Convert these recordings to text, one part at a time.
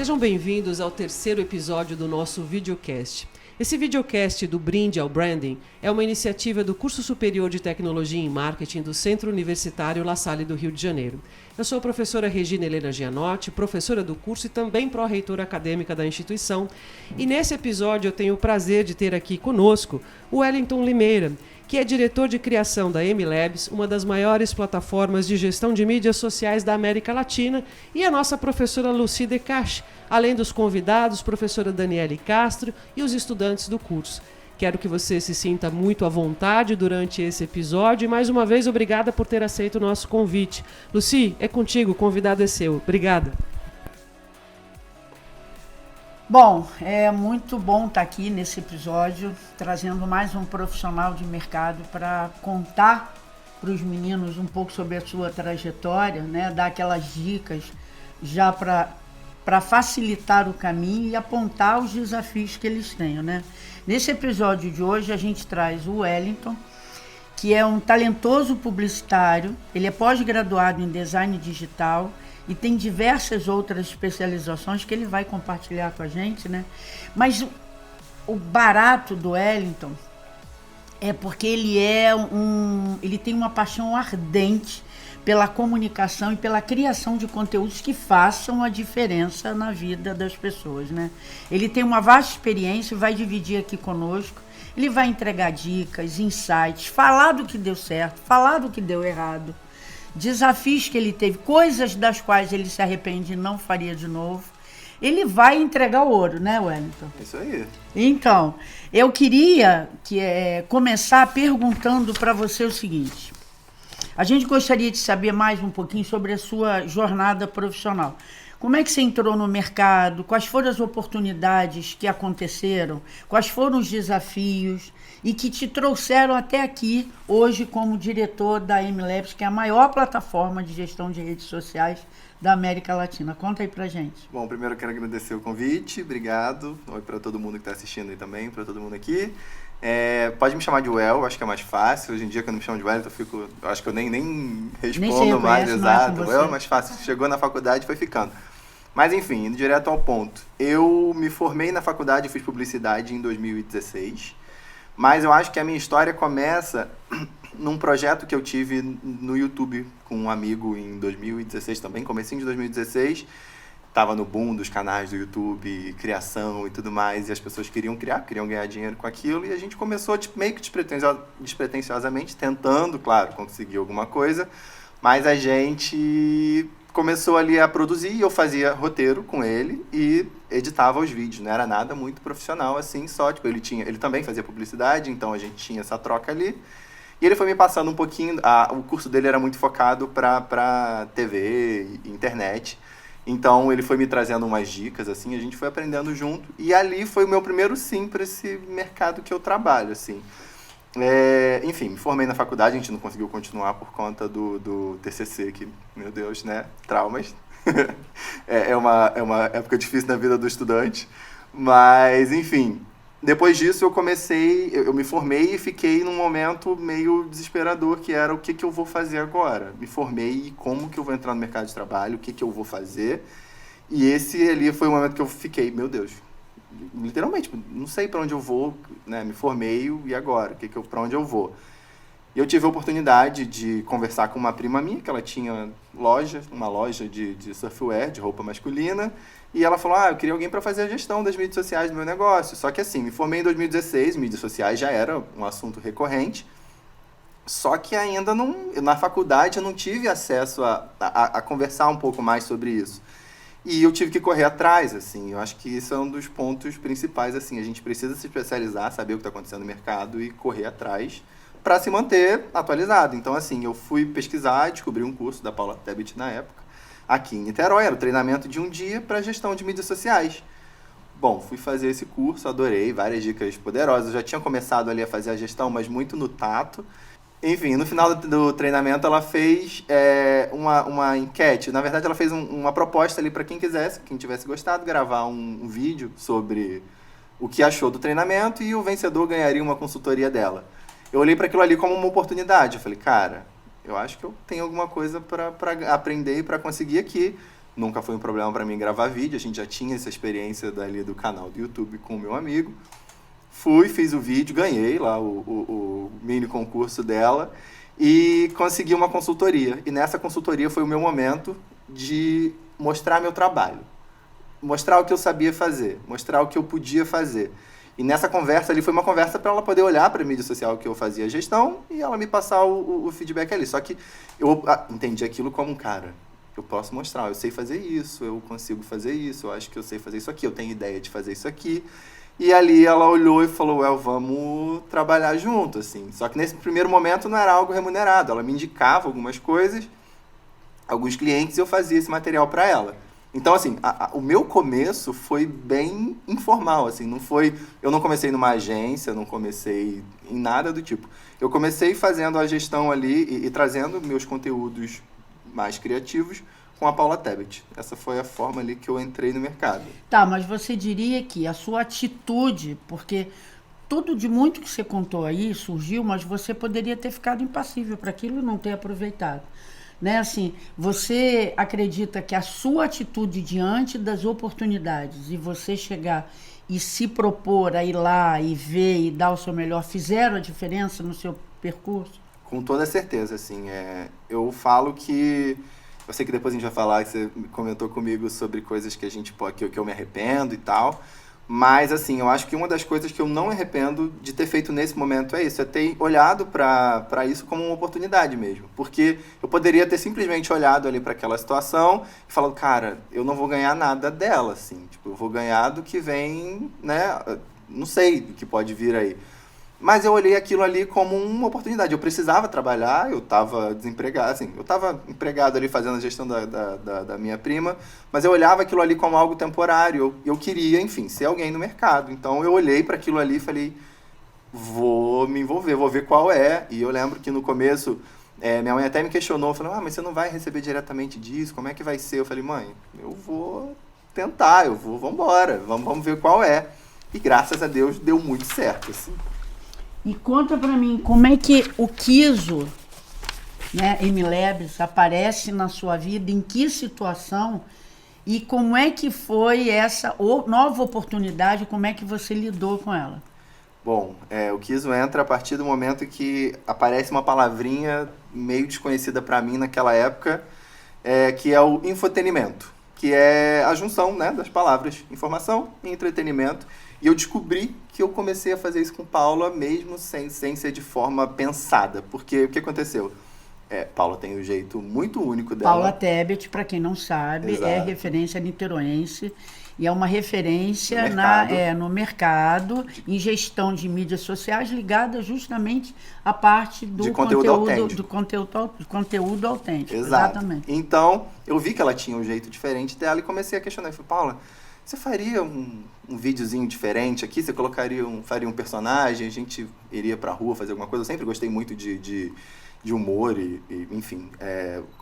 Sejam bem-vindos ao terceiro episódio do nosso videocast. Esse videocast do Brinde ao Branding é uma iniciativa do Curso Superior de Tecnologia em Marketing do Centro Universitário La Salle do Rio de Janeiro. Eu sou a professora Regina Helena Gianotti, professora do curso e também pró-reitora acadêmica da instituição. E nesse episódio eu tenho o prazer de ter aqui conosco o Wellington Limeira, que é diretor de criação da MLabs, uma das maiores plataformas de gestão de mídias sociais da América Latina, e a nossa professora Lucy Decache, além dos convidados, professora Daniele Castro e os estudantes do curso. Quero que você se sinta muito à vontade durante esse episódio e, mais uma vez, obrigada por ter aceito o nosso convite. Lucy, é contigo, o convidado é seu. Obrigada. Bom, é muito bom estar aqui nesse episódio, trazendo mais um profissional de mercado para contar para os meninos um pouco sobre a sua trajetória, né? Dar aquelas dicas já para facilitar o caminho e apontar os desafios que eles têm, né? Nesse episódio de hoje a gente traz o Wellington, que é um talentoso publicitário, ele é pós-graduado em design digital e tem diversas outras especializações que ele vai compartilhar com a gente, né? Mas o barato do Wellington é porque ele tem uma paixão ardente pela comunicação e pela criação de conteúdos que façam a diferença na vida das pessoas, né? Ele tem uma vasta experiência e vai dividir aqui conosco. Ele vai entregar dicas, insights, falar do que deu certo, falar do que deu errado, desafios que ele teve, coisas das quais ele se arrepende e não faria de novo. Ele vai entregar o ouro, né, Wellington? Isso aí. Então, eu queria começar perguntando para você o seguinte. A gente gostaria de saber mais um pouquinho sobre a sua jornada profissional. Como é que você entrou no mercado? Quais foram as oportunidades que aconteceram? Quais foram os desafios e que te trouxeram até aqui, hoje, como diretor da MLabs, que é a maior plataforma de gestão de redes sociais da América Latina? Conta aí pra gente. Bom, primeiro eu quero agradecer o convite, obrigado. Oi para todo mundo que está assistindo aí também, para todo mundo aqui. Pode me chamar de Well, acho que é mais fácil. Hoje em dia, quando me chamam de Well, eu acho que eu nem respondo mais, exato. Well é mais fácil. Chegou na faculdade e foi ficando. Mas enfim, indo direto ao ponto. Eu me formei na faculdade e fiz publicidade em 2016. Mas eu acho que a minha história começa num projeto que eu tive no YouTube com um amigo em 2016 também, comecinho de 2016. Tava no boom dos canais do YouTube, criação e tudo mais, e as pessoas queriam criar, queriam ganhar dinheiro com aquilo, e a gente começou meio que despretensiosamente, tentando, claro, conseguir alguma coisa, mas a gente começou ali a produzir, e eu fazia roteiro com ele e editava os vídeos, não era nada muito profissional assim, só, tipo, ele também fazia publicidade, então a gente tinha essa troca ali, e ele foi me passando um pouquinho, o curso dele era muito focado para TV e internet. Então, ele foi me trazendo umas dicas, assim, a gente foi aprendendo junto. E ali foi o meu primeiro sim para esse mercado que eu trabalho, assim. Enfim, me formei na faculdade, a gente não conseguiu continuar por conta do TCC, que, meu Deus, né, traumas. é uma época difícil na vida do estudante. Mas, enfim, depois disso eu me formei e fiquei num momento meio desesperador, que era o que eu vou fazer agora. Me formei e como que eu vou entrar no mercado de trabalho, o que eu vou fazer. E esse ali foi o momento que eu fiquei, meu Deus, literalmente, não sei para onde eu vou, né? Me formei e agora, para onde eu vou? E eu tive a oportunidade de conversar com uma prima minha, que ela tinha uma loja de surfwear, de roupa masculina, e ela falou, eu queria alguém para fazer a gestão das mídias sociais do meu negócio. Só que assim, me formei em 2016, mídias sociais já era um assunto recorrente, só que ainda na faculdade eu não tive acesso a conversar um pouco mais sobre isso. E eu tive que correr atrás, assim, eu acho que isso é um dos pontos principais, assim, a gente precisa se especializar, saber o que está acontecendo no mercado e correr atrás para se manter atualizado. Então, assim, eu fui pesquisar, descobri um curso da Paula Tebet na época, aqui em Niterói, era o treinamento de um dia para gestão de mídias sociais. Bom, fui fazer esse curso, adorei, várias dicas poderosas. Eu já tinha começado ali a fazer a gestão, mas muito no tato. Enfim, no final do treinamento ela fez uma enquete. Na verdade, ela fez uma proposta ali para quem quisesse, quem tivesse gostado, gravar um vídeo sobre o que achou do treinamento e o vencedor ganharia uma consultoria dela. Eu olhei para aquilo ali como uma oportunidade. Eu falei, cara, eu acho que eu tenho alguma coisa para aprender e para conseguir aqui. nunca foi um problema para mim gravar vídeo, a gente já tinha essa experiência dali do canal do YouTube com o meu amigo. Fui, fiz o vídeo, ganhei lá o mini concurso dela e consegui uma consultoria. E nessa consultoria foi o meu momento de mostrar meu trabalho, mostrar o que eu sabia fazer, mostrar o que eu podia fazer. E nessa conversa ali foi uma conversa para ela poder olhar para a mídia social que eu fazia gestão e ela me passar o feedback ali. Só que eu entendi aquilo como, cara, eu posso mostrar, eu sei fazer isso, eu consigo fazer isso, eu acho que eu sei fazer isso aqui, eu tenho ideia de fazer isso aqui. E ali ela olhou e falou, vamos trabalhar junto, assim. Só que nesse primeiro momento não era algo remunerado, ela me indicava algumas coisas, alguns clientes, e eu fazia esse material para ela. Então, assim, o meu começo foi bem informal, assim, eu não comecei numa agência, não comecei em nada do tipo. Eu comecei fazendo a gestão ali e trazendo meus conteúdos mais criativos com a Paula Tebet. Essa foi a forma ali que eu entrei no mercado. Tá, mas você diria que a sua atitude, porque tudo de muito que você contou aí surgiu, mas você poderia ter ficado impassível para aquilo e não ter aproveitado. Né? Assim, você acredita que a sua atitude diante das oportunidades e você chegar e se propor a ir lá e ver e dar o seu melhor fizeram a diferença no seu percurso? Com toda certeza, assim. Eu falo que... Eu sei que depois a gente vai falar, que você comentou comigo sobre coisas que eu me arrependo e tal. Mas, assim, eu acho que uma das coisas que eu não me arrependo de ter feito nesse momento é isso. É ter olhado para isso como uma oportunidade mesmo. Porque eu poderia ter simplesmente olhado ali para aquela situação e falado, cara, eu não vou ganhar nada dela, assim. Tipo, eu vou ganhar do que vem, né? Não sei o que pode vir aí. Mas eu olhei aquilo ali como uma oportunidade. Eu precisava trabalhar, eu estava desempregado, assim, eu estava empregado ali fazendo a gestão da minha prima, mas eu olhava aquilo ali como algo temporário. Eu queria, enfim, ser alguém no mercado. Então eu olhei para aquilo ali e falei, vou me envolver, vou ver qual é. E eu lembro que no começo, minha mãe até me questionou, falou, mas você não vai receber diretamente disso, como é que vai ser? Eu falei, mãe, eu vou tentar, vambora, vamos ver qual é. E graças a Deus deu muito certo, assim. E conta pra mim, como é que o Kiso, né, MLabs, aparece na sua vida, em que situação e como é que foi essa nova oportunidade, como é que você lidou com ela? Bom, o Kiso entra a partir do momento que aparece uma palavrinha meio desconhecida para mim naquela época, que é o infotenimento, que é a junção, né, das palavras informação e entretenimento. E eu descobri que eu comecei a fazer isso com Paula mesmo sem ser de forma pensada. Porque o que aconteceu? Paula tem um jeito muito único dela. Paula Tebet, para quem não sabe, Exato. É referência niteroense e é uma referência no mercado, em gestão de mídias sociais, ligada justamente à parte do conteúdo autêntico. Exato. Exatamente. Então, eu vi que ela tinha um jeito diferente dela e comecei a questionar. Eu falei, Paula, você faria um videozinho diferente aqui? Você faria um personagem? A gente iria pra rua fazer alguma coisa? Eu sempre gostei muito de humor e enfim,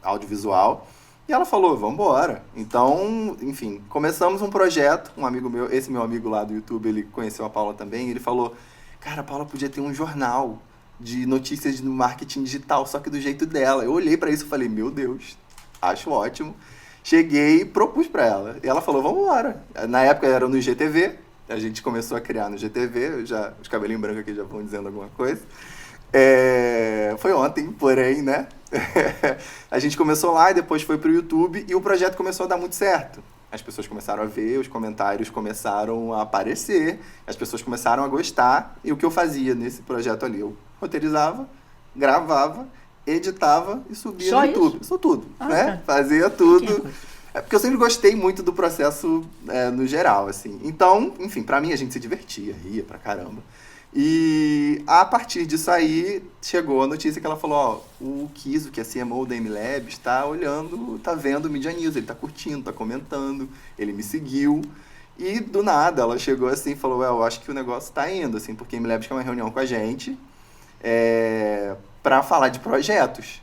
audiovisual. E ela falou, vambora. Então, enfim, começamos um projeto. Um amigo meu, esse meu amigo lá do YouTube, ele conheceu a Paula também. Ele falou, cara, a Paula podia ter um jornal de notícias no marketing digital, só que do jeito dela. Eu olhei pra isso e falei, meu Deus, acho ótimo. Cheguei e propus pra ela. E ela falou, vamos embora. Na época era no IGTV. A gente começou a criar no IGTV. Os cabelinhos brancos aqui já vão dizendo alguma coisa. Foi ontem, porém, né? A gente começou lá e depois foi pro YouTube. E o projeto começou a dar muito certo. As pessoas começaram a ver, os comentários começaram a aparecer. As pessoas começaram a gostar. E o que eu fazia nesse projeto ali? Eu roteirizava, gravava, editava e subia Só no YouTube. Isso tudo, né? Fazia tudo. Porque eu sempre gostei muito do processo no geral, assim. Então, enfim, pra mim a gente se divertia, ria pra caramba. E a partir disso aí, chegou a notícia que ela falou, o Kiso, que é CMO da MLabs, tá olhando, tá vendo o Media News, ele tá curtindo, tá comentando, ele me seguiu. E do nada, ela chegou assim e falou, eu acho que o negócio tá indo, assim, porque a MLabs quer uma reunião com a gente, para falar de projetos.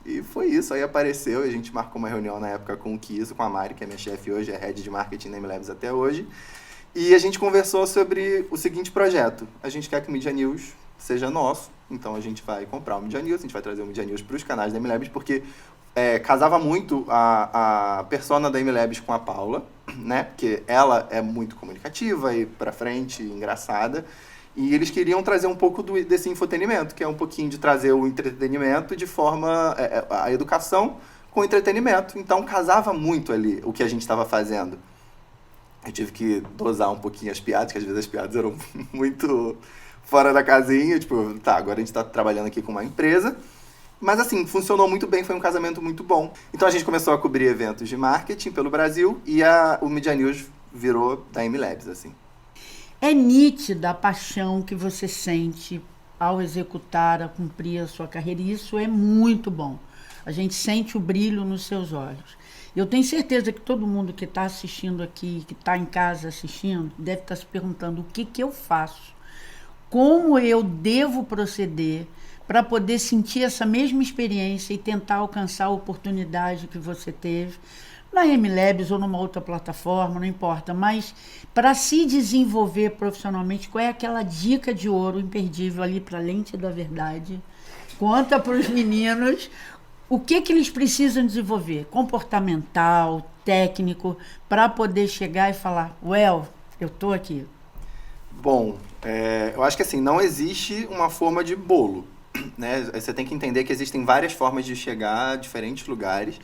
E foi isso, aí apareceu, a gente marcou uma reunião na época com o Kiso, com a Mari, que é minha chefe hoje, é Head de Marketing na MLabs até hoje, e a gente conversou sobre o seguinte projeto, a gente quer que o Media News seja nosso, então a gente vai comprar o Media News, a gente vai trazer o Media News para os canais da MLabs, porque casava muito a persona da MLabs com a Paula, né? Porque ela é muito comunicativa e pra frente, engraçada. E eles queriam trazer um pouco desse infotenimento, que é um pouquinho de trazer o entretenimento de forma... a educação com entretenimento. Então, casava muito ali o que a gente estava fazendo. Eu tive que dosar um pouquinho as piadas, que às vezes as piadas eram muito fora da casinha. Tipo, tá, agora a gente tá trabalhando aqui com uma empresa. Mas assim, funcionou muito bem, foi um casamento muito bom. Então a gente começou a cobrir eventos de marketing pelo Brasil e o Media News virou da MLabs, assim. É nítida a paixão que você sente ao executar, a cumprir a sua carreira, e isso é muito bom. A gente sente o brilho nos seus olhos. Eu tenho certeza que todo mundo que está assistindo aqui, que está em casa assistindo, deve estar se perguntando o que eu faço, como eu devo proceder para poder sentir essa mesma experiência e tentar alcançar a oportunidade que você teve na MLabs ou numa outra plataforma, não importa, mas para se desenvolver profissionalmente, qual é aquela dica de ouro imperdível ali para a Lente da Verdade? Conta para os meninos o que eles precisam desenvolver, comportamental, técnico, para poder chegar e falar, eu estou aqui. Bom, eu acho que assim, não existe uma forma de bolo. Né? Você tem que entender que existem várias formas de chegar a diferentes lugares,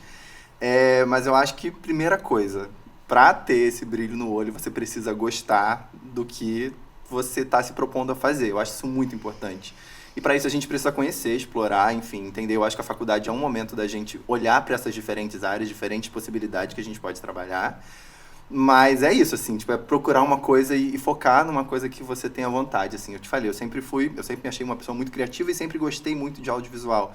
mas eu acho que, primeira coisa, para ter esse brilho no olho, você precisa gostar do que você está se propondo a fazer. Eu acho isso muito importante. E para isso a gente precisa conhecer, explorar, enfim, entender. Eu acho que a faculdade é um momento da gente olhar para essas diferentes áreas, diferentes possibilidades que a gente pode trabalhar. Mas é isso, assim, tipo, é procurar uma coisa e focar numa coisa que você tenha vontade, assim. Eu te falei, eu sempre me achei uma pessoa muito criativa e sempre gostei muito de audiovisual.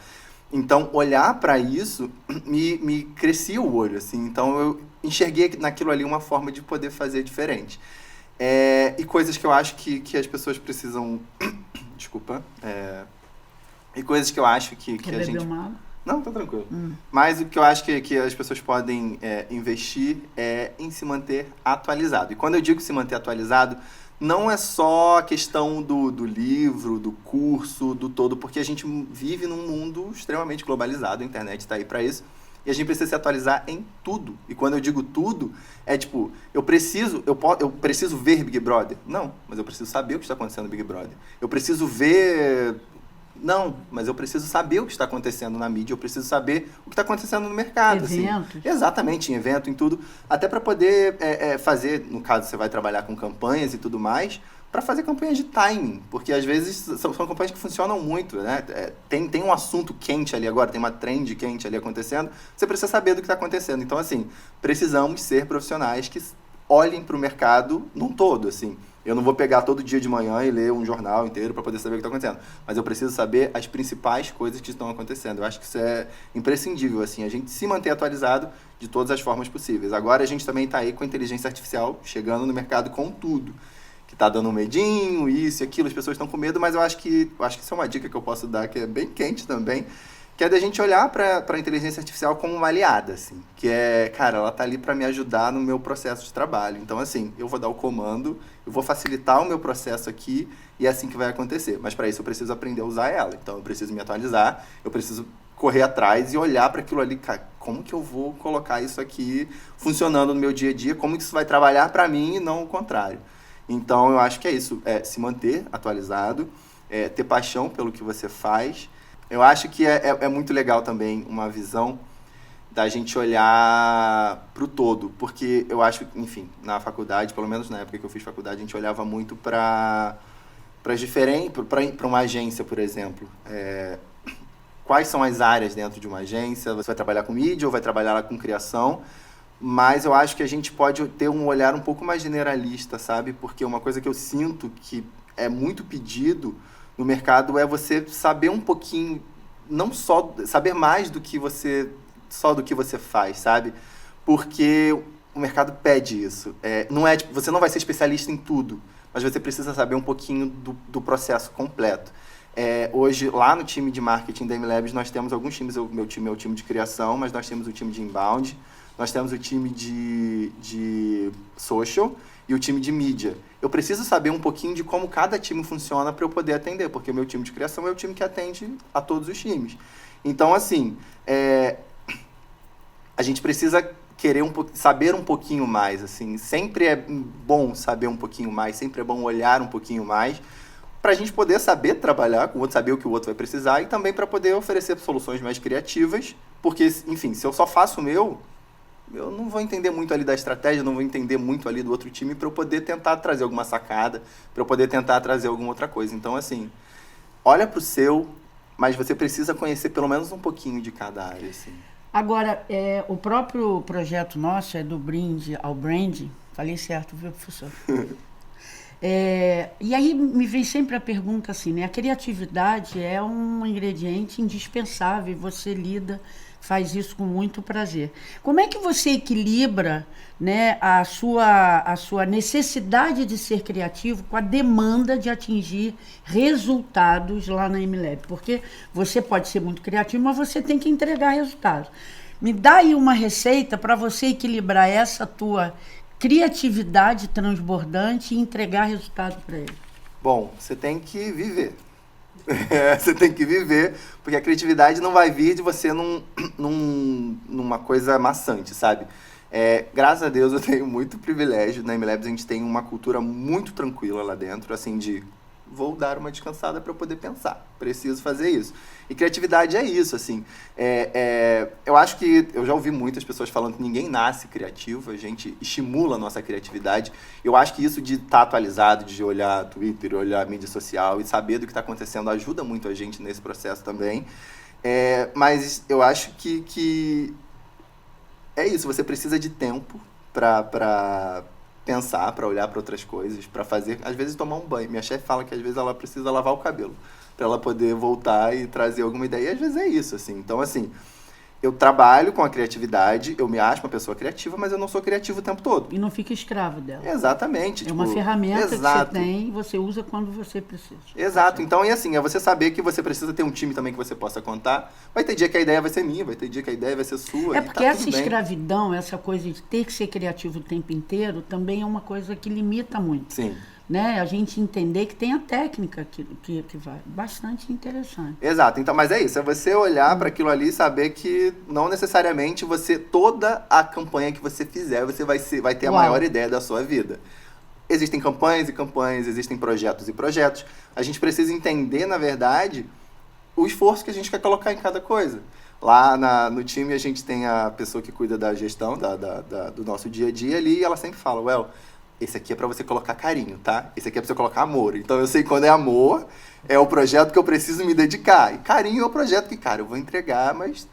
Então, olhar para isso me crescia o olho, assim. Então, eu enxerguei naquilo ali uma forma de poder fazer diferente. E coisas que eu acho que as pessoas precisam... Desculpa. E coisas que eu acho que a gente... Uma... Não, tá tranquilo. Mas o que eu acho que as pessoas podem investir é em se manter atualizado. E quando eu digo se manter atualizado, não é só a questão do livro, do curso, do todo, porque a gente vive num mundo extremamente globalizado, a internet está aí para isso, e a gente precisa se atualizar em tudo. E quando eu digo tudo, é tipo, eu preciso ver Big Brother? Não, mas eu preciso saber o que está acontecendo no Big Brother. Eu preciso ver... Não, mas eu preciso saber o que está acontecendo na mídia, eu preciso saber o que está acontecendo no mercado. Eventos. Assim. Exatamente, em evento, em tudo. Até para poder fazer, no caso, você vai trabalhar com campanhas e tudo mais, para fazer campanhas de timing, porque às vezes são campanhas que funcionam muito, né? Tem um assunto quente ali agora, tem uma trend quente ali acontecendo, você precisa saber do que está acontecendo. Então, assim, precisamos ser profissionais que olhem para o mercado num todo, assim. Eu não vou pegar todo dia de manhã e ler um jornal inteiro para poder saber o que está acontecendo. Mas eu preciso saber as principais coisas que estão acontecendo. Eu acho que isso é imprescindível, assim, a gente se manter atualizado de todas as formas possíveis. Agora a gente também está aí com a inteligência artificial chegando no mercado com tudo. Que está dando um medinho, isso e aquilo, as pessoas estão com medo, mas eu acho que isso é uma dica que eu posso dar, que é bem quente também, que é da gente olhar para a inteligência artificial como uma aliada, assim. Que cara, ela tá ali para me ajudar no meu processo de trabalho. Então, assim, eu vou dar o comando, eu vou facilitar o meu processo aqui e é assim que vai acontecer. Mas para isso eu preciso aprender a usar ela. Então, eu preciso me atualizar, eu preciso correr atrás e olhar para aquilo ali, cara, como que eu vou colocar isso aqui funcionando no meu dia a dia, como que isso vai trabalhar para mim e não o contrário. Então, eu acho que é isso, se manter atualizado, ter paixão pelo que você faz. Eu acho que é muito legal também uma visão da gente olhar para o todo, porque eu acho, enfim, na faculdade, pelo menos na época que eu fiz faculdade, a gente olhava muito para uma agência, por exemplo. Quais são as áreas dentro de uma agência? Você vai trabalhar com mídia ou vai trabalhar lá com criação? Mas eu acho que a gente pode ter um olhar um pouco mais generalista, sabe? Porque uma coisa que eu sinto que é muito pedido no mercado é você saber um pouquinho, não só saber mais do que você faz, sabe? Porque o mercado pede isso. Não é tipo, você não vai ser especialista em tudo, mas você precisa saber um pouquinho do processo completo. Hoje, lá no time de marketing da MLabs, nós temos alguns times. O meu time é o time de criação, mas nós temos o time de inbound, nós temos o time de social e o time de mídia. Eu preciso saber um pouquinho de como cada time funciona para eu poder atender, porque o meu time de criação é o time que atende a todos os times. Então, assim, a gente precisa querer saber um pouquinho mais, assim. Sempre é bom saber um pouquinho mais, sempre é bom olhar um pouquinho mais, para a gente poder saber trabalhar com o outro, saber o que o outro vai precisar e também para poder oferecer soluções mais criativas, porque, enfim, se eu só faço o meu, eu não vou entender muito ali da estratégia, não vou entender muito ali do outro time para eu poder tentar trazer alguma sacada, para eu poder tentar trazer alguma outra coisa. Então, assim, olha para o seu, mas você precisa conhecer pelo menos um pouquinho de cada área, assim. Agora, o próprio projeto nosso é do Brinde ao Branding. Falei certo, viu, professor? E aí me vem sempre a pergunta assim, né? A criatividade é um ingrediente indispensável, você faz isso com muito prazer. Como é que você equilibra, né, a sua necessidade de ser criativo com a demanda de atingir resultados lá na MLab? Porque você pode ser muito criativo, mas você tem que entregar resultados. Me dá aí uma receita para você equilibrar essa tua criatividade transbordante e entregar resultado para ele. Bom, você tem que viver. Você tem que viver, porque a criatividade não vai vir de você numa coisa maçante, sabe? Graças a Deus eu tenho muito privilégio. Na MLabs a gente tem uma cultura muito tranquila lá dentro, assim, de vou dar uma descansada para eu poder pensar. Preciso fazer isso. E criatividade é isso, assim. Eu acho que eu já ouvi muitas pessoas falando que ninguém nasce criativo, a gente estimula a nossa criatividade. Eu acho que isso de estar atualizado, de olhar Twitter, olhar mídia social e saber do que está acontecendo ajuda muito a gente nesse processo também. Mas eu acho que é isso, você precisa de tempo para pensar, para olhar para outras coisas, para fazer, às vezes tomar um banho. Minha chefe fala que às vezes ela precisa lavar o cabelo para ela poder voltar e trazer alguma ideia. E às vezes é isso, assim. Então, assim, eu trabalho com a criatividade, eu me acho uma pessoa criativa, mas eu não sou criativo o tempo todo. E não fica escravo dela. Exatamente. É uma ferramenta que você tem e você usa quando você precisa. Exato. Então, e assim, é você saber que você precisa ter um time também que você possa contar. Vai ter dia que a ideia vai ser minha, vai ter dia que a ideia vai ser sua. É porque essa escravidão, essa coisa de ter que ser criativo o tempo inteiro, também é uma coisa que limita muito. Sim. Né? A gente entender que tem a técnica que vai. Bastante interessante. Exato. Então, mas é isso. É você olhar para aquilo ali e saber que não necessariamente toda a campanha que você fizer, você vai ter a maior ideia da sua vida. Existem campanhas e campanhas, existem projetos e projetos. A gente precisa entender, na verdade, o esforço que a gente quer colocar em cada coisa. Lá no time, a gente tem a pessoa que cuida da gestão do nosso dia a dia ali, e ela sempre fala, esse aqui é para você colocar carinho, tá? Esse aqui é para você colocar amor. Então, eu sei que quando é amor, é o projeto que eu preciso me dedicar. E carinho é o projeto que, cara, eu vou entregar, mas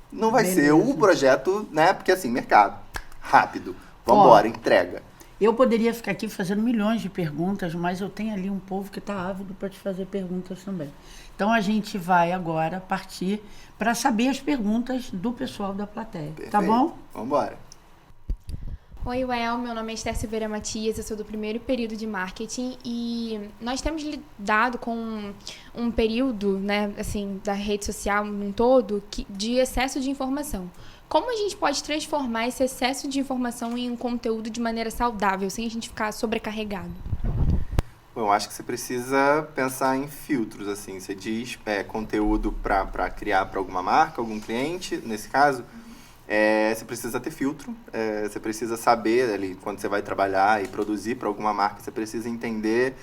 não vai ser o projeto, né? Porque, assim, mercado, rápido, vambora, entrega. Eu poderia ficar aqui fazendo milhões de perguntas, mas eu tenho ali um povo que está ávido para te fazer perguntas também. Então, a gente vai agora partir para saber as perguntas do pessoal da plateia. Perfeito. Tá bom? Vambora. Oi, meu nome é Esther Silveira Matias, eu sou do primeiro período de marketing e nós temos lidado com um período, né, assim, da rede social em todo, de excesso de informação. Como a gente pode transformar esse excesso de informação em um conteúdo de maneira saudável, sem a gente ficar sobrecarregado? Bom, eu acho que você precisa pensar em filtros, assim. Você diz conteúdo para criar para alguma marca, algum cliente, nesse caso. Você precisa ter filtro, você precisa saber ali, quando você vai trabalhar e produzir para alguma marca, você precisa entender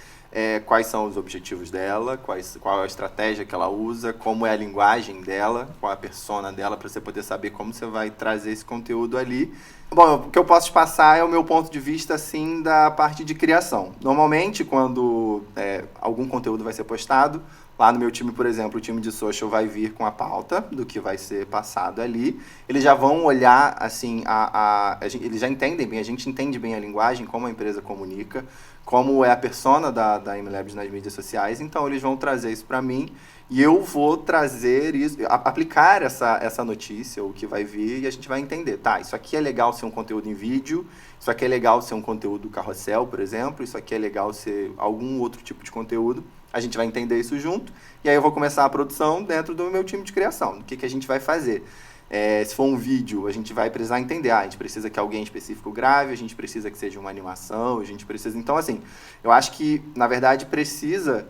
quais são os objetivos dela, qual é a estratégia que ela usa, como é a linguagem dela, qual é a persona dela, para você poder saber como você vai trazer esse conteúdo ali. Bom, o que eu posso te passar é o meu ponto de vista, assim, da parte de criação. Normalmente, quando algum conteúdo vai ser postado, lá no meu time, por exemplo, o time de social vai vir com a pauta do que vai ser passado ali. Eles já vão olhar, assim, eles já entendem bem, a gente entende bem a linguagem, como a empresa comunica, como é a persona da MLabs nas mídias sociais. Então, eles vão trazer isso para mim e eu vou trazer isso, aplicar essa notícia, o que vai vir, e a gente vai entender. Tá, isso aqui é legal ser um conteúdo em vídeo, isso aqui é legal ser um conteúdo carrossel, por exemplo, isso aqui é legal ser algum outro tipo de conteúdo. A gente vai entender isso junto, e aí eu vou começar a produção dentro do meu time de criação. O que a gente vai fazer? Se for um vídeo, a gente vai precisar entender. A gente precisa que alguém específico grave, a gente precisa que seja uma animação, a gente precisa... Então, assim, eu acho que, na verdade, precisa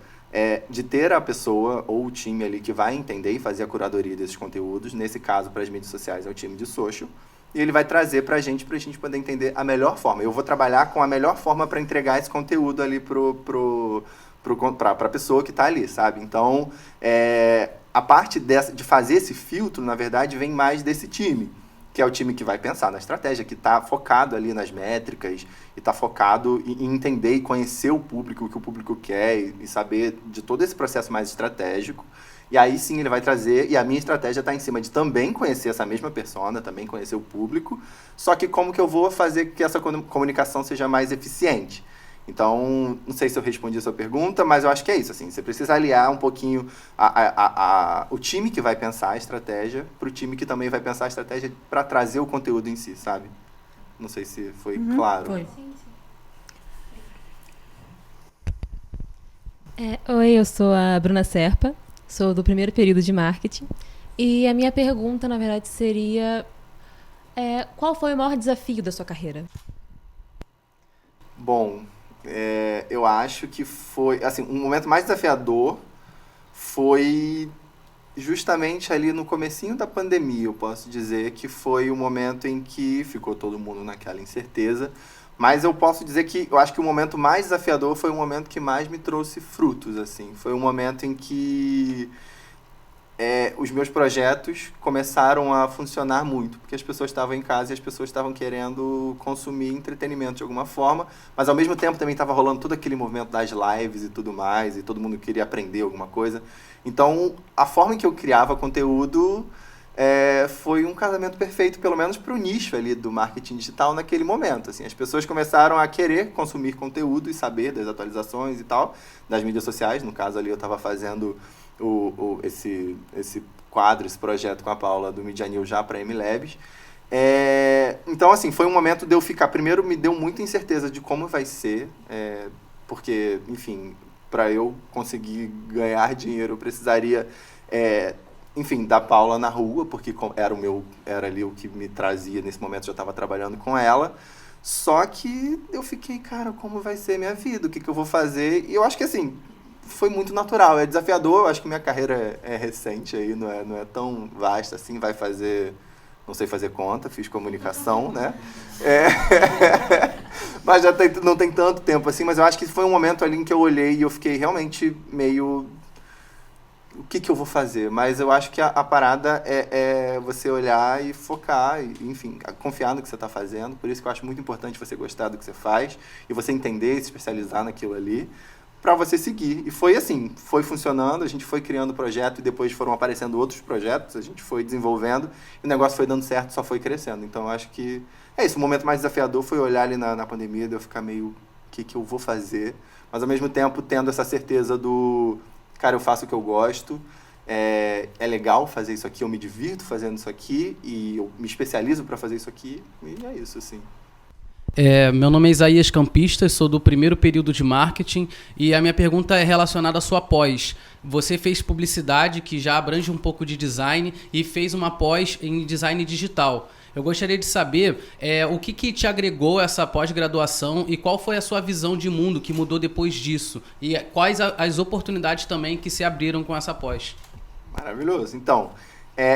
de ter a pessoa ou o time ali que vai entender e fazer a curadoria desses conteúdos. Nesse caso, para as mídias sociais, é o time de social. e ele vai trazer pra gente poder entender a melhor forma. Eu vou trabalhar com a melhor forma para entregar esse conteúdo ali pra pessoa que tá ali, sabe? Então, a parte de fazer esse filtro, na verdade, vem mais desse time, que é o time que vai pensar na estratégia, que está focado ali nas métricas, e está focado em entender e conhecer o público, o que o público quer, e saber de todo esse processo mais estratégico. E aí sim ele vai trazer, e a minha estratégia está em cima de também conhecer essa mesma persona, também conhecer o público, só que como que eu vou fazer que essa comunicação seja mais eficiente? Então, não sei se eu respondi a sua pergunta, mas eu acho que é isso, assim, você precisa aliar um pouquinho o time que vai pensar a estratégia para o time que também vai pensar a estratégia para trazer o conteúdo em si, sabe? Não sei se foi claro. Foi. Oi, eu sou a Bruna Serpa, sou do primeiro período de marketing, e a minha pergunta, na verdade, seria qual foi o maior desafio da sua carreira? Bom, eu acho que foi, assim, um momento mais desafiador foi justamente ali no comecinho da pandemia, eu posso dizer que foi o momento em que ficou todo mundo naquela incerteza, mas eu posso dizer que eu acho que o momento mais desafiador foi o momento que mais me trouxe frutos, assim, foi um momento em que os meus projetos começaram a funcionar muito, porque as pessoas estavam em casa e as pessoas estavam querendo consumir entretenimento de alguma forma, mas ao mesmo tempo também estava rolando todo aquele movimento das lives e tudo mais, e todo mundo queria aprender alguma coisa. Então, a forma em que eu criava conteúdo foi um casamento perfeito, pelo menos para o nicho ali do marketing digital naquele momento. Assim, as pessoas começaram a querer consumir conteúdo e saber das atualizações e tal, das mídias sociais. No caso ali eu estava fazendo esse quadro, esse projeto com a Paula do Media New já para a MLabs. Então, assim, foi um momento de eu ficar... Primeiro, me deu muita incerteza de como vai ser, porque, enfim, para eu conseguir ganhar dinheiro, eu precisaria, enfim, da Paula na rua, porque era ali o que me trazia nesse momento, eu já estava trabalhando com ela. Só que eu fiquei, cara, como vai ser minha vida? O que eu vou fazer? E eu acho que, assim, foi muito natural, é desafiador, eu acho que minha carreira é recente aí, não é tão vasta assim, vai fazer, não sei fazer conta, fiz comunicação, né? Mas não tem tanto tempo assim, mas eu acho que foi um momento ali em que eu olhei e eu fiquei realmente meio... O que eu vou fazer? Mas eu acho que a parada é você olhar e focar, e, enfim, confiar no que você está fazendo, por isso que eu acho muito importante você gostar do que você faz, e você entender e se especializar naquilo ali, para você seguir. E foi assim, foi funcionando, a gente foi criando o projeto e depois foram aparecendo outros projetos, a gente foi desenvolvendo e o negócio foi dando certo, só foi crescendo. Então eu acho que é isso, o momento mais desafiador foi olhar ali na pandemia, de eu ficar meio, o que eu vou fazer? Mas ao mesmo tempo tendo essa certeza do, cara, eu faço o que eu gosto, é legal fazer isso aqui, eu me divirto fazendo isso aqui e eu me especializo para fazer isso aqui e é isso, assim. Meu nome é Isaías Campistas, sou do primeiro período de marketing e a minha pergunta é relacionada à sua pós. Você fez publicidade, que já abrange um pouco de design, e fez uma pós em design digital. Eu gostaria de saber o que te agregou essa pós-graduação e qual foi a sua visão de mundo que mudou depois disso e quais as oportunidades também que se abriram com essa pós. Maravilhoso. Então...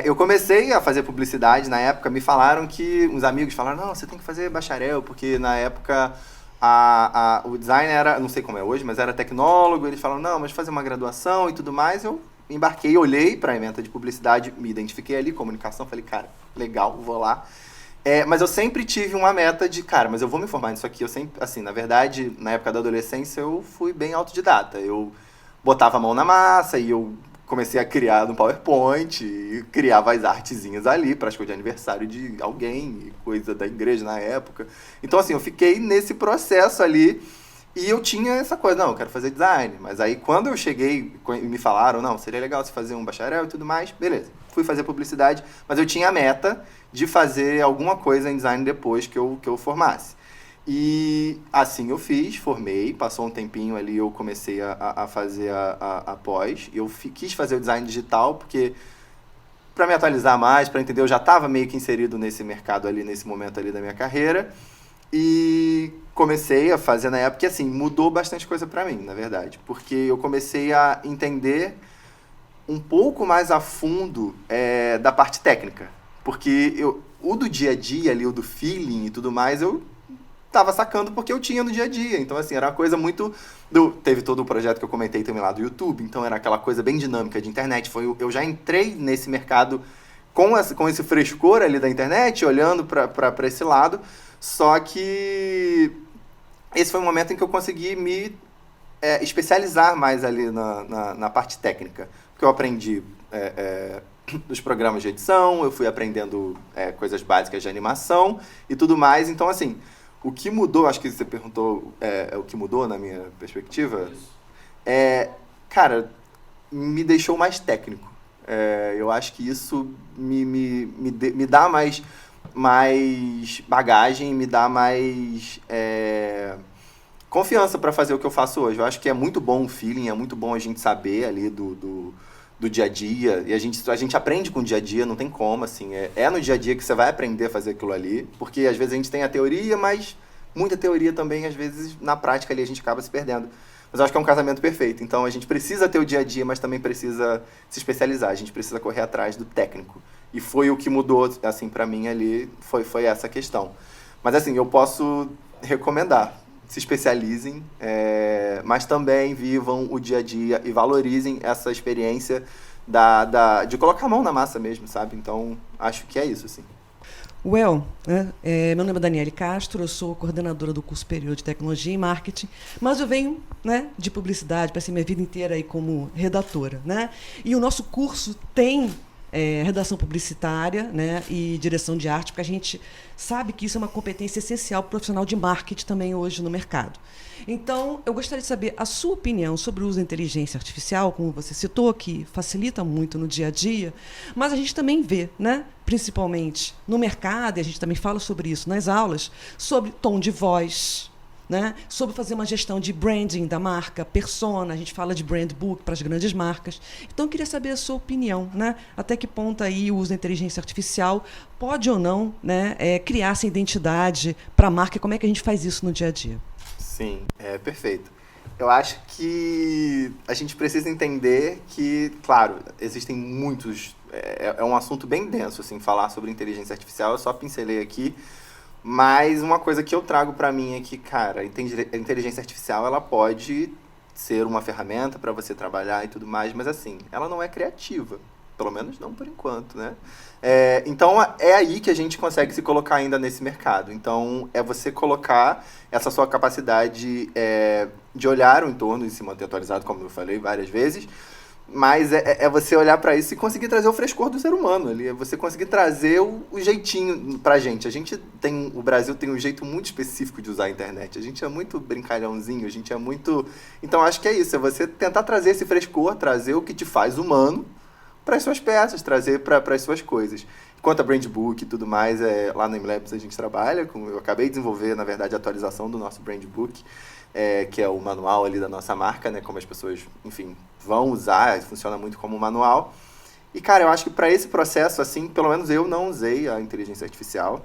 eu comecei a fazer publicidade na época, me falaram que... Uns amigos falaram, não, você tem que fazer bacharel, porque na época o design era, não sei como é hoje, mas era tecnólogo, eles falaram, não, mas fazer uma graduação e tudo mais, eu embarquei, olhei para a ementa de publicidade, me identifiquei ali, comunicação, falei, cara, legal, vou lá. Mas eu sempre tive uma meta de, cara, mas eu vou me formar nisso aqui, eu sempre, assim, na verdade, na época da adolescência, eu fui bem autodidata, eu botava a mão na massa e eu comecei a criar no PowerPoint e criava as artezinhas ali para as coisas de aniversário de alguém, coisa da igreja na época. Então, assim, eu fiquei nesse processo ali e eu tinha essa coisa, não, eu quero fazer design. Mas aí, quando eu cheguei e me falaram, não, seria legal você fazer um bacharel e tudo mais, beleza. Fui fazer publicidade, mas eu tinha a meta de fazer alguma coisa em design depois que eu formasse. E assim eu fiz, formei, passou um tempinho ali, eu comecei a fazer a pós. Eu quis fazer o design digital, porque para me atualizar mais, para entender, eu já estava meio que inserido nesse mercado ali, nesse momento ali da minha carreira. E comecei a fazer na época, e assim, mudou bastante coisa para mim, na verdade. Porque eu comecei a entender um pouco mais a fundo da parte técnica. Porque o do dia a dia ali, o do feeling e tudo mais, eu tava sacando porque eu tinha no dia a dia. Então, assim, era uma coisa muito... Teve todo o projeto que eu comentei também lá do YouTube, então era aquela coisa bem dinâmica de internet. Eu já entrei nesse mercado com esse frescor ali da internet, olhando para esse lado, só que esse foi um momento em que eu consegui me especializar mais ali na parte técnica, porque eu aprendi dos programas de edição, eu fui aprendendo coisas básicas de animação e tudo mais. Então, assim, o que mudou, acho que você perguntou o que mudou na minha perspectiva, cara, me deixou mais técnico. Eu acho que isso me dá mais bagagem, me dá mais confiança para fazer o que eu faço hoje. Eu acho que é muito bom o feeling, é muito bom a gente saber ali do dia a dia, e a gente aprende com o dia a dia, não tem como, assim, no dia a dia que você vai aprender a fazer aquilo ali, porque às vezes a gente tem a teoria, mas muita teoria também, às vezes, na prática ali a gente acaba se perdendo. Mas eu acho que é um casamento perfeito. Então, a gente precisa ter o dia a dia, mas também precisa se especializar. A gente precisa correr atrás do técnico. E foi o que mudou, assim, pra mim ali, foi essa questão. Mas, assim, eu posso recomendar. Se especializem, mas também vivam o dia a dia e valorizem essa experiência de colocar a mão na massa mesmo, sabe? Então, acho que é isso, assim. Well, meu nome é Daniele Castro, eu sou coordenadora do curso superior de Tecnologia e Marketing, mas eu venho, de publicidade, passei minha vida inteira aí como redatora, E o nosso curso tem redação publicitária, e direção de arte, porque a gente sabe que isso é uma competência essencial para o profissional de marketing também hoje no mercado. Então, eu gostaria de saber a sua opinião sobre o uso da inteligência artificial, como você citou, que facilita muito no dia a dia, mas a gente também vê, principalmente no mercado, e a gente também fala sobre isso nas aulas, sobre tom de voz, sobre fazer uma gestão de branding da marca, persona, a gente fala de brand book para as grandes marcas. Então, eu queria saber a sua opinião, até que ponto aí o uso da inteligência artificial pode ou não criar essa identidade para a marca, e como é que a gente faz isso no dia a dia? Sim, perfeito. Eu acho que a gente precisa entender que, claro, existem muitos... É um assunto bem denso, assim, falar sobre inteligência artificial. Eu só pincelei aqui. Mas uma coisa que eu trago para mim é que, cara, a inteligência artificial, ela pode ser uma ferramenta para você trabalhar e tudo mais, mas, assim, ela não é criativa. Pelo menos não por enquanto, Então, é aí que a gente consegue se colocar ainda nesse mercado. Então, é você colocar essa sua capacidade de olhar o entorno e se manter atualizado, como eu falei várias vezes, mas é você olhar para isso e conseguir trazer o frescor do ser humano ali, é você conseguir trazer o jeitinho pra gente. O Brasil tem um jeito muito específico de usar a internet, a gente é muito brincalhãozinho, a gente é muito... Então, acho que é isso, é você tentar trazer esse frescor, trazer o que te faz humano para as suas peças, trazer para as suas coisas. Quanto a Brand Book e tudo mais, lá na MLabs a gente trabalha, eu acabei de desenvolver, na verdade, a atualização do nosso Brand Book, que é o manual ali da nossa marca, como as pessoas, enfim, vão usar, funciona muito como manual. E, cara, eu acho que para esse processo, assim, pelo menos eu não usei a inteligência artificial.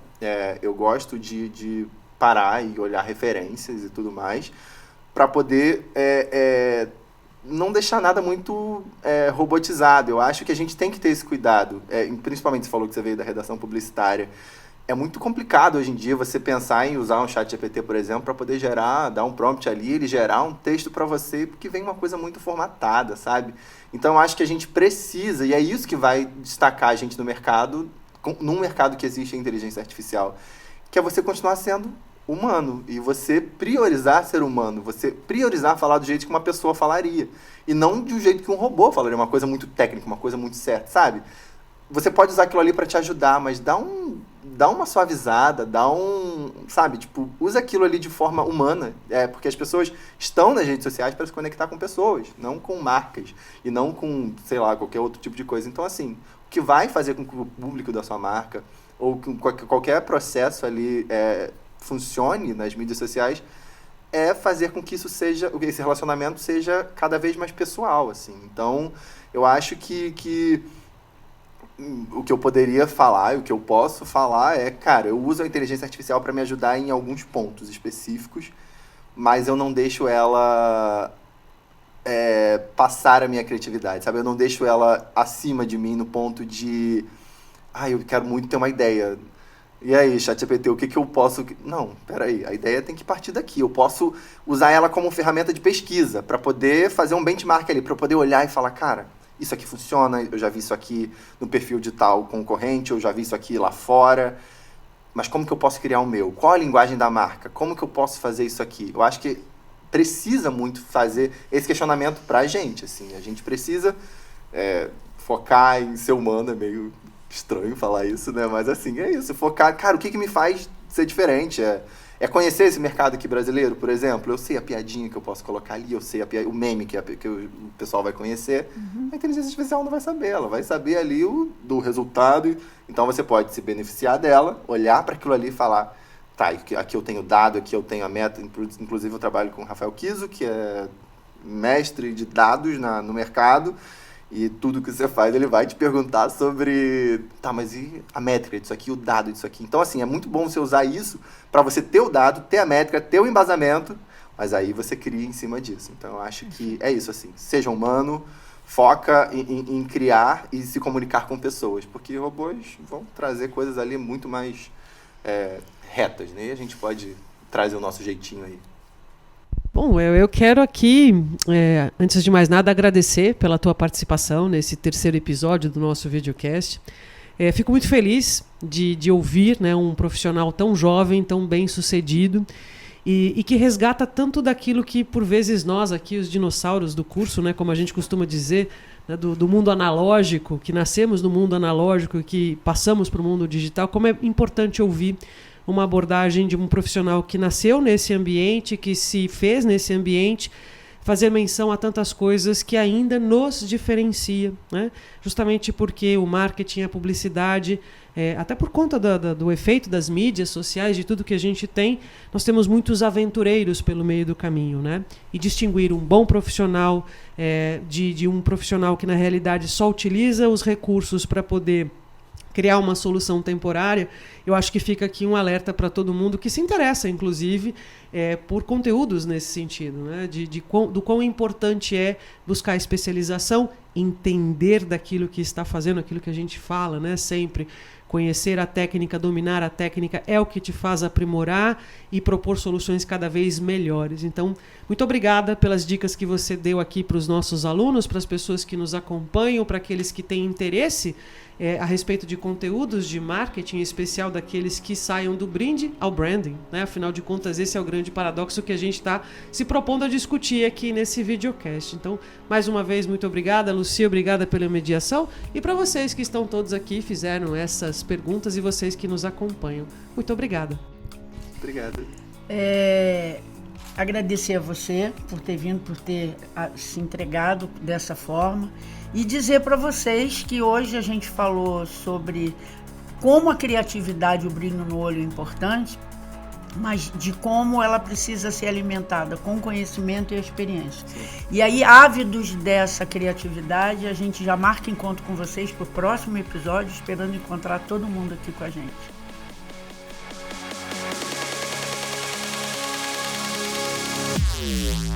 Eu gosto de parar e olhar referências e tudo mais, para poder... não deixar nada muito robotizado. Eu acho que a gente tem que ter esse cuidado. Principalmente, você falou que você veio da redação publicitária. É muito complicado hoje em dia você pensar em usar um chat GPT, por exemplo, para poder dar um prompt ali, ele gerar um texto para você, porque vem uma coisa muito formatada, sabe? Então, eu acho que a gente precisa, e é isso que vai destacar a gente no mercado, num mercado que existe a inteligência artificial, que é você continuar sendo humano, e você priorizar ser humano, você priorizar falar do jeito que uma pessoa falaria, e não do jeito que um robô falaria, uma coisa muito técnica, uma coisa muito certa, sabe? Você pode usar aquilo ali para te ajudar, mas dá uma suavizada, sabe, tipo, usa aquilo ali de forma humana, porque as pessoas estão nas redes sociais para se conectar com pessoas, não com marcas, e não com, sei lá, qualquer outro tipo de coisa. Então, assim, o que vai fazer com que o público da sua marca, ou que qualquer processo ali funcione nas mídias sociais, é fazer com que esse relacionamento seja cada vez mais pessoal, assim. Então, eu acho que o que eu poderia falar, o que eu posso falar cara, eu uso a inteligência artificial para me ajudar em alguns pontos específicos, mas eu não deixo ela passar a minha criatividade, sabe? Eu não deixo ela acima de mim no ponto de... eu quero muito ter uma ideia. E aí, ChatGPT, o que eu posso... Não, peraí, a ideia tem que partir daqui. Eu posso usar ela como ferramenta de pesquisa para poder fazer um benchmark ali, para eu poder olhar e falar, cara, isso aqui funciona, eu já vi isso aqui no perfil de tal concorrente, eu já vi isso aqui lá fora, mas como que eu posso criar o meu? Qual a linguagem da marca? Como que eu posso fazer isso aqui? Eu acho que precisa muito fazer esse questionamento pra gente, assim. A gente precisa focar em ser humano, é meio estranho falar isso, né? Mas assim, é isso, focar, cara, o que me faz ser diferente? É conhecer esse mercado aqui brasileiro, por exemplo. Eu sei a piadinha que eu posso colocar ali, eu sei o meme que o pessoal vai conhecer. A inteligência artificial não vai saber, ela vai saber ali do resultado. Então você pode se beneficiar dela, olhar para aquilo ali e falar, tá, aqui eu tenho dado, aqui eu tenho a meta. Inclusive eu trabalho com o Rafael Kiso, que é mestre de dados no mercado. E tudo que você faz, ele vai te perguntar sobre... Tá, mas e a métrica disso aqui, o dado disso aqui? Então, assim, é muito bom você usar isso para você ter o dado, ter a métrica, ter o embasamento, mas aí você cria em cima disso. Então, eu acho que é isso, assim. Seja humano, foca em criar e se comunicar com pessoas, porque robôs vão trazer coisas ali muito mais retas, né? E a gente pode trazer o nosso jeitinho aí. Bom, eu quero aqui, antes de mais nada, agradecer pela tua participação nesse terceiro episódio do nosso videocast. Fico muito feliz de ouvir, né, um profissional tão jovem, tão bem sucedido e que resgata tanto daquilo que, por vezes, nós aqui, os dinossauros do curso, né, como a gente costuma dizer, né, do mundo analógico, que nascemos no mundo analógico e que passamos para o mundo digital, como é importante ouvir uma abordagem de um profissional que nasceu nesse ambiente, que se fez nesse ambiente, fazer menção a tantas coisas que ainda nos diferencia, né? Justamente porque o marketing, a publicidade, até por conta do efeito das mídias sociais, de tudo que a gente tem, nós temos muitos aventureiros pelo meio do caminho, né? E distinguir um bom profissional de um profissional que na realidade só utiliza os recursos para poder criar uma solução temporária, eu acho que fica aqui um alerta para todo mundo que se interessa, inclusive, por conteúdos nesse sentido, né? Do quão importante é buscar especialização, entender daquilo que está fazendo, aquilo que a gente fala, né? Sempre conhecer a técnica, dominar a técnica é o que te faz aprimorar e propor soluções cada vez melhores. Então, muito obrigada pelas dicas que você deu aqui para os nossos alunos, para as pessoas que nos acompanham, para aqueles que têm interesse a respeito de conteúdos de marketing, em especial daqueles que saiam do brinde ao branding, né? Afinal de contas, esse é o grande paradoxo que a gente está se propondo a discutir aqui nesse videocast. Então, mais uma vez, muito obrigada, Lucia, obrigada pela mediação, e para vocês que estão todos aqui, fizeram essas perguntas, e vocês que nos acompanham. Muito obrigada. Obrigado. Agradecer a você por ter vindo, por ter se entregado dessa forma, e dizer para vocês que hoje a gente falou sobre como a criatividade e o brilho no olho é importante, mas de como ela precisa ser alimentada com conhecimento e experiência. Sim. E aí, ávidos dessa criatividade, a gente já marca encontro com vocês para o próximo episódio, esperando encontrar todo mundo aqui com a gente. Yeah.